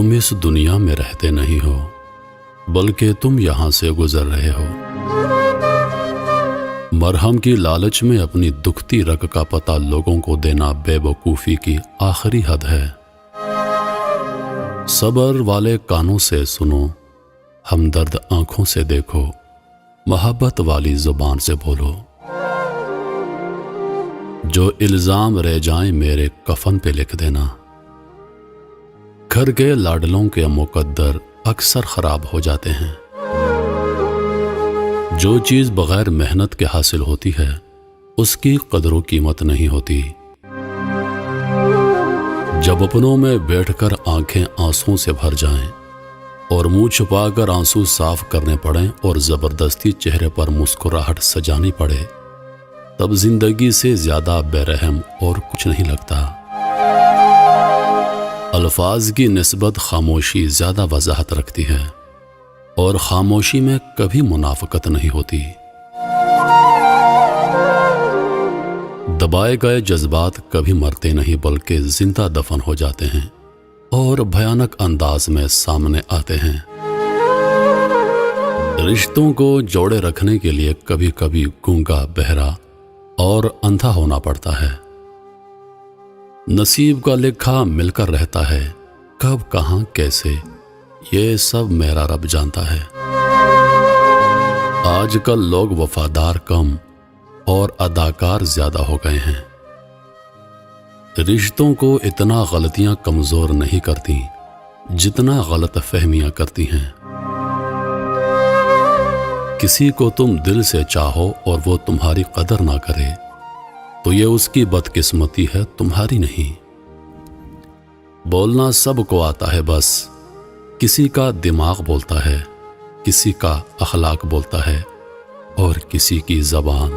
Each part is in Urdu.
تم اس دنیا میں رہتے نہیں ہو بلکہ تم یہاں سے گزر رہے ہو۔ مرہم کی لالچ میں اپنی دکھتی رگ کا پتہ لوگوں کو دینا بے وقوفی کی آخری حد ہے۔ صبر والے کانوں سے سنو، ہمدرد آنکھوں سے دیکھو، محبت والی زبان سے بولو۔ جو الزام رہ جائیں میرے کفن پہ لکھ دینا۔ گھر کے لاڈلوں کے مقدر اکثر خراب ہو جاتے ہیں۔ جو چیز بغیر محنت کے حاصل ہوتی ہے اس کی قدر و قیمت نہیں ہوتی۔ جب اپنوں میں بیٹھ کر آنکھیں آنسوں سے بھر جائیں اور منہ چھپا کر آنسو صاف کرنے پڑیں اور زبردستی چہرے پر مسکراہٹ سجانی پڑے، تب زندگی سے زیادہ بے رحم اور کچھ نہیں لگتا۔ الفاظ کی نسبت خاموشی زیادہ وضاحت رکھتی ہے اور خاموشی میں کبھی منافقت نہیں ہوتی۔ دبائے گئے جذبات کبھی مرتے نہیں بلکہ زندہ دفن ہو جاتے ہیں اور بھیانک انداز میں سامنے آتے ہیں۔ رشتوں کو جوڑے رکھنے کے لیے کبھی کبھی گونگا، بہرا اور اندھا ہونا پڑتا ہے۔ نصیب کا لکھا مل کر رہتا ہے، کب کہاں کیسے یہ سب میرا رب جانتا ہے۔ آج کل لوگ وفادار کم اور اداکار زیادہ ہو گئے ہیں۔ رشتوں کو اتنا غلطیاں کمزور نہیں کرتی جتنا غلط فہمیاں کرتی ہیں۔ کسی کو تم دل سے چاہو اور وہ تمہاری قدر نہ کرے تو یہ اس کی بدقسمتی ہے، تمہاری نہیں۔ بولنا سب کو آتا ہے، بس کسی کا دماغ بولتا ہے، کسی کا اخلاق بولتا ہے اور کسی کی زبان۔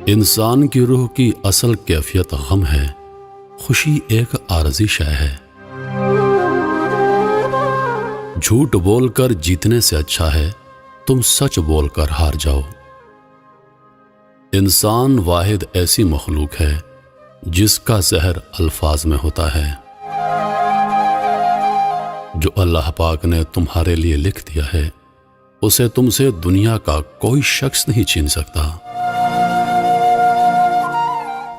انسان کی روح کی اصل کیفیت غم ہے، خوشی ایک عارضی شے ہے۔ جھوٹ بول کر جیتنے سے اچھا ہے تم سچ بول کر ہار جاؤ۔ انسان واحد ایسی مخلوق ہے جس کا زہر الفاظ میں ہوتا ہے۔ جو اللہ پاک نے تمہارے لیے لکھ دیا ہے اسے تم سے دنیا کا کوئی شخص نہیں چھین سکتا۔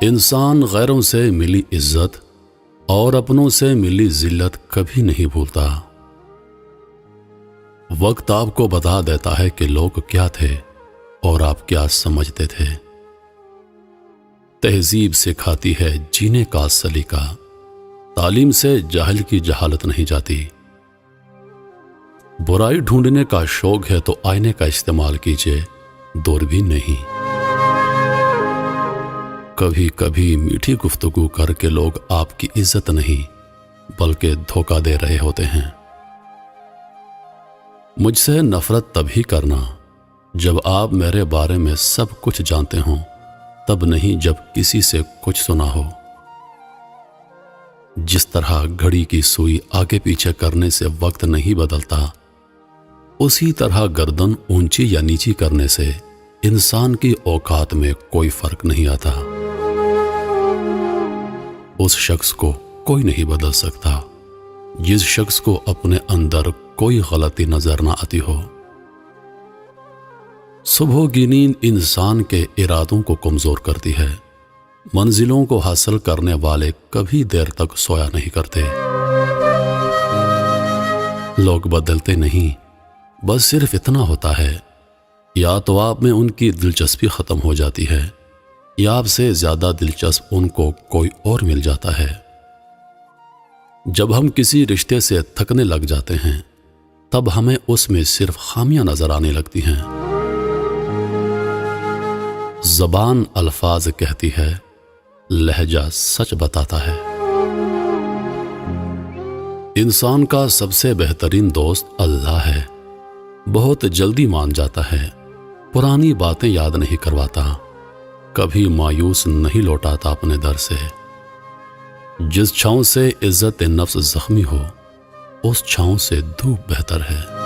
انسان غیروں سے ملی عزت اور اپنوں سے ملی ذلت کبھی نہیں بھولتا۔ وقت آپ کو بتا دیتا ہے کہ لوگ کیا تھے اور آپ کیا سمجھتے تھے۔ تہذیب سکھاتی ہے جینے کا سلیقہ، تعلیم سے جاہل کی جہالت نہیں جاتی۔ برائی ڈھونڈنے کا شوق ہے تو آئینے کا استعمال کیجیے، دوربین نہیں۔ کبھی کبھی میٹھی گفتگو کر کے لوگ آپ کی عزت نہیں بلکہ دھوکہ دے رہے ہوتے ہیں۔ مجھ سے نفرت تبھی کرنا جب آپ میرے بارے میں سب کچھ جانتے ہوں، تب نہیں جب کسی سے کچھ سنا ہو۔ جس طرح گھڑی کی سوئی آگے پیچھے کرنے سے وقت نہیں بدلتا، اسی طرح گردن اونچی یا نیچی کرنے سے انسان کی اوقات میں کوئی فرق نہیں آتا۔ اس شخص کو کوئی نہیں بدل سکتا جس شخص کو اپنے اندر کوئی غلطی نظر نہ آتی ہو۔ صبح کی نیند انسان کے ارادوں کو کمزور کرتی ہے۔ منزلوں کو حاصل کرنے والے کبھی دیر تک سویا نہیں کرتے۔ لوگ بدلتے نہیں، بس صرف اتنا ہوتا ہے، یا تو آپ میں ان کی دلچسپی ختم ہو جاتی ہے یا آپ سے زیادہ دلچسپ ان کو کوئی اور مل جاتا ہے۔ جب ہم کسی رشتے سے تھکنے لگ جاتے ہیں تب ہمیں اس میں صرف خامیاں نظر آنے لگتی ہیں۔ زبان الفاظ کہتی ہے، لہجہ سچ بتاتا ہے۔ انسان کا سب سے بہترین دوست اللہ ہے۔ بہت جلدی مان جاتا ہے، پرانی باتیں یاد نہیں کرواتا، کبھی مایوس نہیں لوٹاتا اپنے در سے۔ جس چھاؤں سے عزت نفس زخمی ہو اس چھاؤں سے دھوپ بہتر ہے۔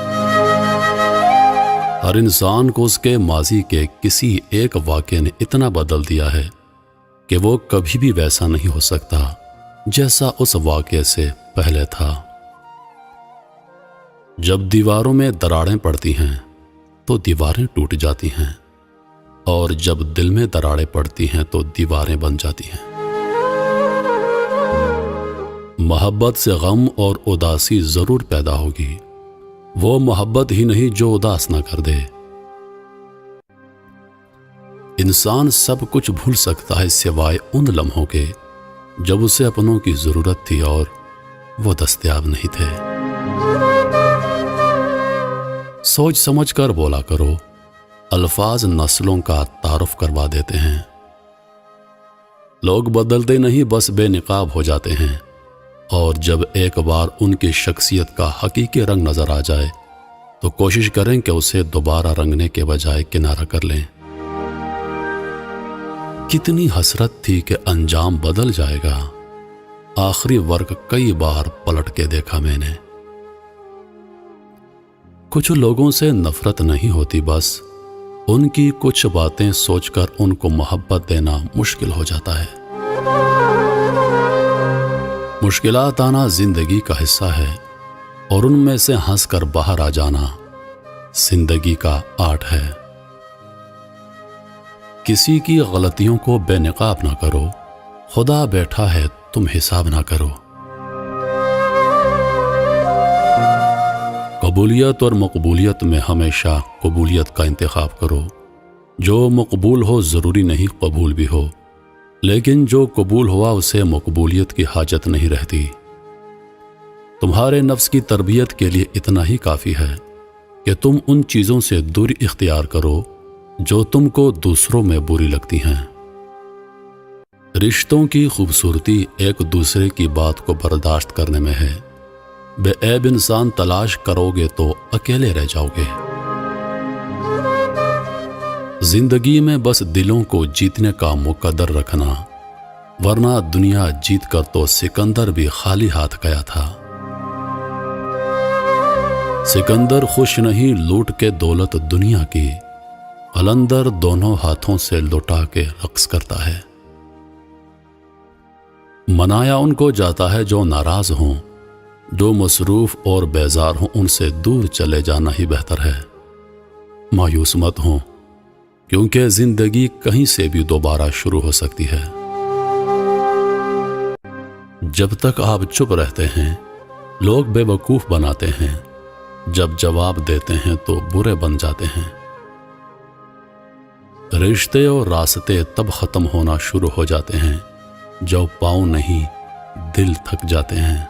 ہر انسان کو اس کے ماضی کے کسی ایک واقعے نے اتنا بدل دیا ہے کہ وہ کبھی بھی ویسا نہیں ہو سکتا جیسا اس واقعے سے پہلے تھا۔ جب دیواروں میں دراڑیں پڑتی ہیں تو دیواریں ٹوٹ جاتی ہیں، اور جب دل میں دراڑیں پڑتی ہیں تو دیواریں بن جاتی ہیں۔ محبت سے غم اور اداسی ضرور پیدا ہوگی، وہ محبت ہی نہیں جو اداس نہ کر دے۔ انسان سب کچھ بھول سکتا ہے سوائے ان لمحوں کے جب اسے اپنوں کی ضرورت تھی اور وہ دستیاب نہیں تھے۔ سوچ سمجھ کر بولا کرو، الفاظ نسلوں کا تعارف کروا دیتے ہیں۔ لوگ بدلتے نہیں، بس بے نقاب ہو جاتے ہیں، اور جب ایک بار ان کی شخصیت کا حقیقی رنگ نظر آ جائے تو کوشش کریں کہ اسے دوبارہ رنگنے کے بجائے کنارہ کر لیں۔ کتنی حسرت تھی کہ انجام بدل جائے گا، آخری ورق کئی بار پلٹ کے دیکھا میں نے۔ کچھ لوگوں سے نفرت نہیں ہوتی، بس ان کی کچھ باتیں سوچ کر ان کو محبت دینا مشکل ہو جاتا ہے۔ مشکلات آنا زندگی کا حصہ ہے، اور ان میں سے ہنس کر باہر آ جانا زندگی کا آرٹ ہے۔ کسی کی غلطیوں کو بے نقاب نہ کرو، خدا بیٹھا ہے تم حساب نہ کرو۔ قبولیت اور مقبولیت میں ہمیشہ قبولیت کا انتخاب کرو۔ جو مقبول ہو ضروری نہیں قبول بھی ہو، لیکن جو قبول ہوا اسے مقبولیت کی حاجت نہیں رہتی۔ تمہارے نفس کی تربیت کے لیے اتنا ہی کافی ہے کہ تم ان چیزوں سے دوری اختیار کرو جو تم کو دوسروں میں بری لگتی ہیں۔ رشتوں کی خوبصورتی ایک دوسرے کی بات کو برداشت کرنے میں ہے۔ بے عیب انسان تلاش کرو گے تو اکیلے رہ جاؤ گے۔ زندگی میں بس دلوں کو جیتنے کا مقدر رکھنا، ورنہ دنیا جیت کر تو سکندر بھی خالی ہاتھ گیا تھا۔ سکندر خوش نہیں لوٹ کے دولت دنیا کی، قلندر دونوں ہاتھوں سے لٹا کے رقص کرتا ہے۔ منایا ان کو جاتا ہے جو ناراض ہوں، جو مصروف اور بیزار ہوں ان سے دور چلے جانا ہی بہتر ہے۔ مایوس مت ہوں، کیونکہ زندگی کہیں سے بھی دوبارہ شروع ہو سکتی ہے۔ جب تک آپ چپ رہتے ہیں لوگ بے وقوف بناتے ہیں، جب جواب دیتے ہیں تو برے بن جاتے ہیں۔ رشتے اور راستے تب ختم ہونا شروع ہو جاتے ہیں جب پاؤں نہیں دل تھک جاتے ہیں۔